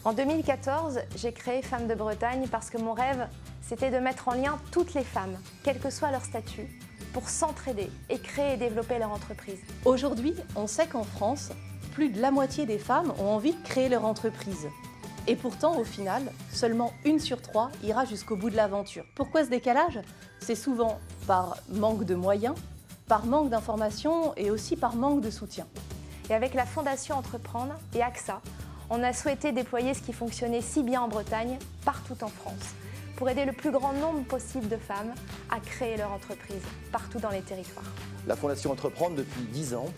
En 2014, j'ai créé Femmes de Bretagne parce que mon rêve, c'était de mettre en lien toutes les femmes, quel que soit leur statut, pour s'entraider et créer et développer leur entreprise. Aujourd'hui, on sait qu'en France, plus de la moitié des femmes ont envie de créer leur entreprise. Et pourtant, au final, seulement 1 sur 3 ira jusqu'au bout de l'aventure. Pourquoi ce décalage? C'est souvent par manque de moyens, par manque d'informations et aussi par manque de soutien. Et avec la Fondation Entreprendre et AXA, on a souhaité déployer ce qui fonctionnait si bien en Bretagne, partout en France, pour aider le plus grand nombre possible de femmes à créer leur entreprise, partout dans les territoires. La Fondation Entreprendre, depuis 10 ans,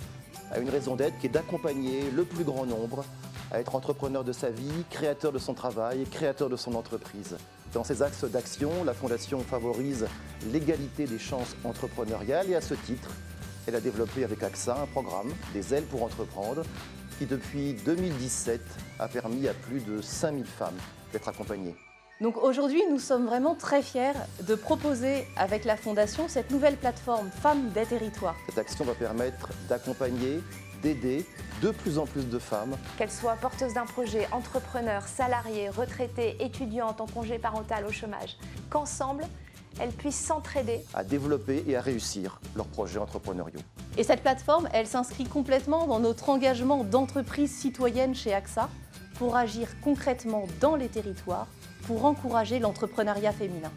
a une raison d'être qui est d'accompagner le plus grand nombre à être entrepreneur de sa vie, créateur de son travail, créateur de son entreprise. Dans ces axes d'action, la Fondation favorise l'égalité des chances entrepreneuriales et à ce titre, elle a développé avec AXA un programme, des ailes pour entreprendre, qui depuis 2017 a permis à plus de 5000 femmes d'être accompagnées. Donc aujourd'hui, nous sommes vraiment très fiers de proposer avec la Fondation cette nouvelle plateforme Femmes des territoires. Cette action va permettre d'accompagner, d'aider de plus en plus de femmes. Qu'elles soient porteuses d'un projet, entrepreneurs, salariés, retraités, étudiantes en congé parental au chômage, qu'ensemble, elles puissent s'entraider À développer et à réussir leurs projets entrepreneuriaux. Et cette plateforme, elle s'inscrit complètement dans notre engagement d'entreprise citoyenne chez AXA pour agir concrètement dans les territoires, pour encourager l'entrepreneuriat féminin.